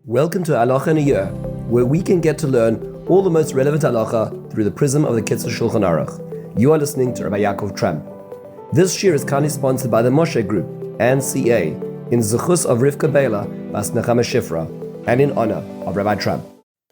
Welcome to Halacha in a Year, where we can get to learn all the most relevant halacha through the prism of the Kitzur Shulchan Aruch. You are listening to Rabbi Ya'akov Trump. This year is kindly sponsored by the Moshe Group and CA in zechus of Rivka Biela, bas נחמה Shifra, and in honor of Rabbi Trump.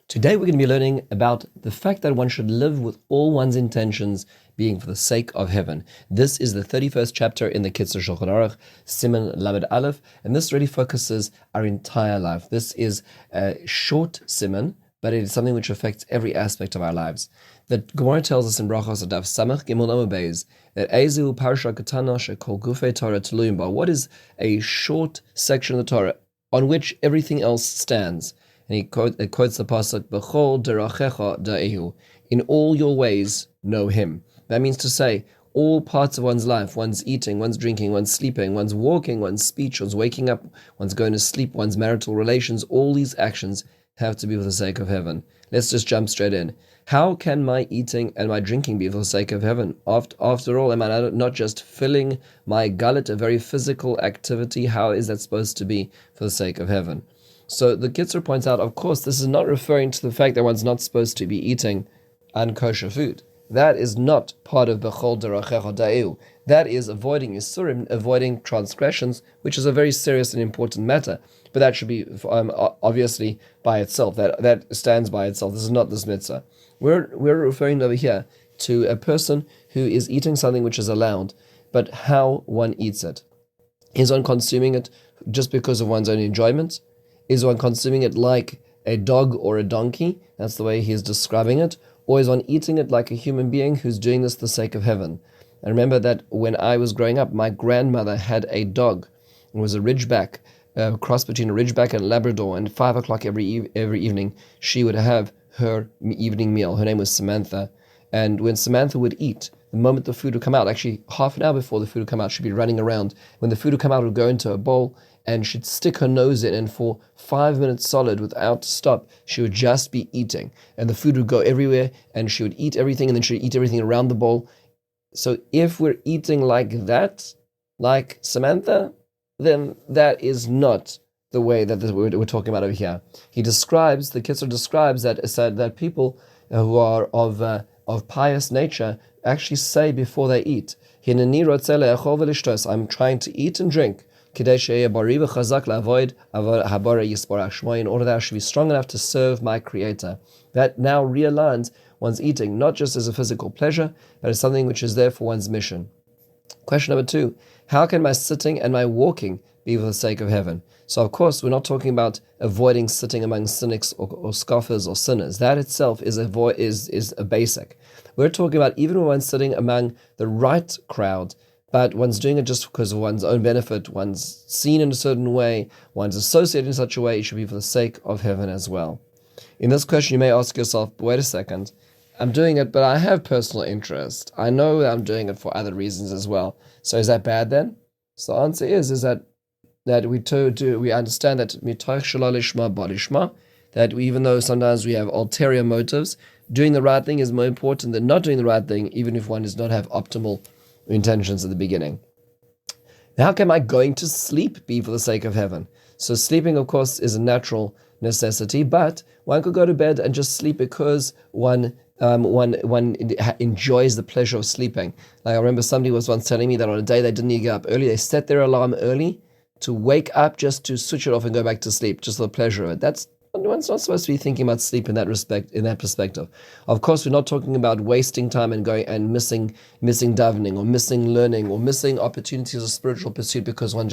Today we're going to be learning about the fact that one should live with all one's intentions being for the sake of heaven. This is the 31st chapter in the Kitzur Shulchan Aruch, Siman Lamed Aleph, and this really focuses our entire life. This is a short Siman, but it is something which affects every aspect of our lives. The Gemara tells us in Brachos Adav Samach Gimel Amud Beis that Ezu Parsha Katana Shekol Gufei Torah Toluyim Ba. What is a short section of the Torah on which everything else stands? And he quotes the pasuk, B'chol derachecha da'ehu. In all your ways, know him. That means to say, all parts of one's life, one's eating, one's drinking, one's sleeping, one's walking, one's speech, one's waking up, one's going to sleep, one's marital relations, all these actions have to be for the sake of heaven. Let's just jump straight in. How can my eating and my drinking be for the sake of heaven? After all, am I not just filling my gullet, a very physical activity? How is that supposed to be for the sake of heaven? So the Kitzur points out, of course, this is not referring to the fact that one's not supposed to be eating unkosher food. That is not part of B'chol derachecha da'ehu. That is avoiding Yisurim, avoiding transgressions, which is a very serious and important matter. But that should be obviously by itself. That stands by itself. This is not this mitzvah. We're referring over here to a person who is eating something which is allowed, but how one eats it. Is one consuming it just because of one's own enjoyment? Is one consuming it like a dog or a donkey? That's the way he is describing it. Or is one eating it like a human being who's doing this for the sake of heaven? I remember that when I was growing up, my grandmother had a dog. It was a Ridgeback, a cross between a Ridgeback and a Labrador. And 5 o'clock every evening, she would have her evening meal. Her name was Samantha. And when Samantha would eat, the moment the food would come out, actually half an hour before the food would come out, she'd be running around. When the food would come out, it would go into a bowl, and she'd stick her nose in, and for 5 minutes solid, without stop, she would just be eating. And the food would go everywhere, and she would eat everything, and then she would eat everything around the bowl. So if we're eating like that, like Samantha, then that is not the way that we're talking about over here. The Kitzur describes that people who are of pious nature actually say before they eat, I'm trying to eat and drink, in order that I should be strong enough to serve my Creator. That now realigns one's eating, not just as a physical pleasure, but as something which is there for one's mission. Question number 2, how can my sitting and my walking be for the sake of heaven? So of course, we're not talking about avoiding sitting among cynics or scoffers or sinners. That itself is a basic. We're talking about even when one's sitting among the right crowd, but one's doing it just because of one's own benefit, one's seen in a certain way, one's associated in such a way, it should be for the sake of heaven as well. In this question, you may ask yourself, wait a second, I'm doing it, but I have personal interest. I know that I'm doing it for other reasons as well. So is that bad then? So the answer is that we understand that mitoch shelo lishma bo lishma, that even though sometimes we have ulterior motives, doing the right thing is more important than not doing the right thing, even if one does not have optimal intentions at the beginning. Now, how can my going to sleep be for the sake of heaven? So sleeping, of course, is a natural necessity, but one could go to bed and just sleep because one enjoys the pleasure of sleeping. Like I remember somebody was once telling me that on a day they didn't need to get up early, they set their alarm early to wake up just to switch it off and go back to sleep, just for the pleasure of it. One's not supposed to be thinking about sleep in that perspective. Of course, we're not talking about wasting time and going and missing davening or missing learning or missing opportunities of spiritual pursuit because one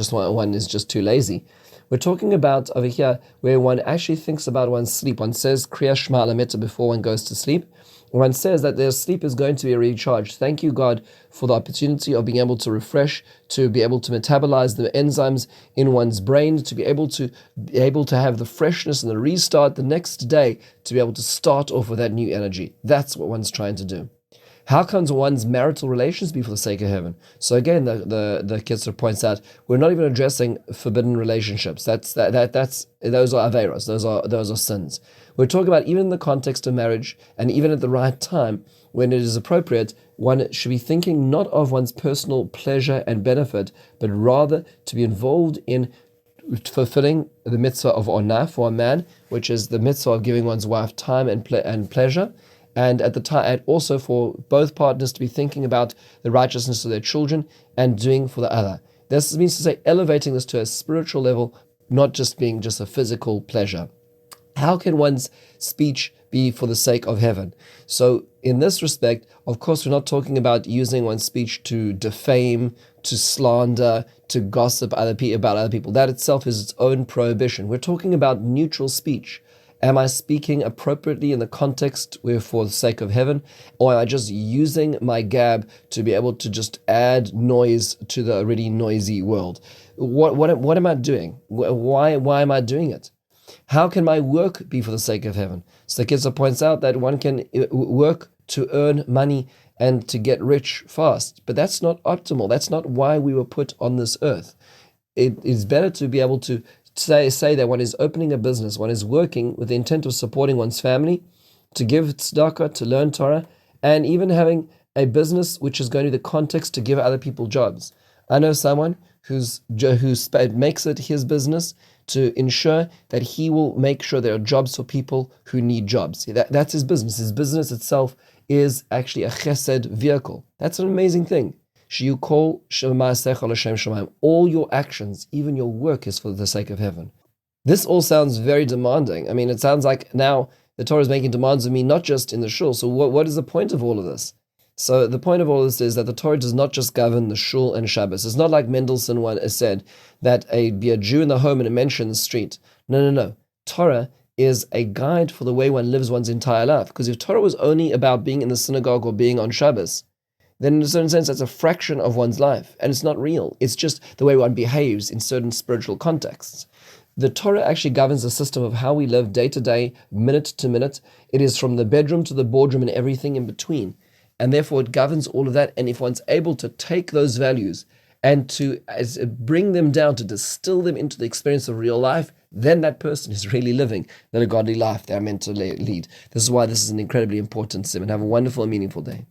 is just too lazy. We're talking about over here where one actually thinks about one's sleep. One says Kriya Shema Alameta before one goes to sleep. One says that their sleep is going to be recharged. Thank you, God, for the opportunity of being able to refresh, to be able to metabolize the enzymes in one's brain, to be able to have the freshness and the restart the next day, to be able to start off with that new energy. That's what one's trying to do. How can one's marital relations be for the sake of heaven? So again, the Kitzur points out we're not even addressing forbidden relationships. Those are averos. Those are sins. We're talking about even in the context of marriage, and even at the right time, when it is appropriate, one should be thinking not of one's personal pleasure and benefit, but rather to be involved in fulfilling the mitzvah of onah for a man, which is the mitzvah of giving one's wife time and pleasure, and at the time, and also for both partners to be thinking about the righteousness of their children and doing for the other. This means to say elevating this to a spiritual level, not just being just a physical pleasure. How can one's speech be for the sake of heaven? So in this respect, of course, we're not talking about using one's speech to defame, to slander, to gossip about other people. That itself is its own prohibition. We're talking about neutral speech. Am I speaking appropriately in the context where for the sake of heaven, or am I just using my gab to be able to just add noise to the already noisy world? What am I doing? Why am I doing it? How can my work be for the sake of heaven? So the Kitzur points out that one can work to earn money and to get rich fast, but that's not optimal. That's not why we were put on this earth. It is better to be able to say that one is opening a business, one is working with the intent of supporting one's family, to give tzedakah, to learn Torah, and even having a business which is going to be the context to give other people jobs. I know someone who makes it his business to ensure that he will make sure there are jobs for people who need jobs. That's his business. His business itself is actually a chesed vehicle. That's an amazing thing. All your actions, even your work, is for the sake of heaven. This all sounds very demanding. I mean, it sounds like now the Torah is making demands of me, not just in the shul. So what is the point of all of this? So the point of all this is that the Torah does not just govern the shul and Shabbos. It's not like Mendelssohn once said that be a Jew in the home and a mensch in the street. No. Torah is a guide for the way one lives one's entire life. Because if Torah was only about being in the synagogue or being on Shabbos, then in a certain sense that's a fraction of one's life, and it's not real. It's just the way one behaves in certain spiritual contexts. The Torah actually governs the system of how we live day to day, minute to minute. It is from the bedroom to the boardroom and everything in between. And therefore it governs all of that. And if one's able to take those values and to bring them down, to distill them into the experience of real life, then that person is really living the godly life they are meant to lead. This is why this is an incredibly important Siman. Have a wonderful and meaningful day.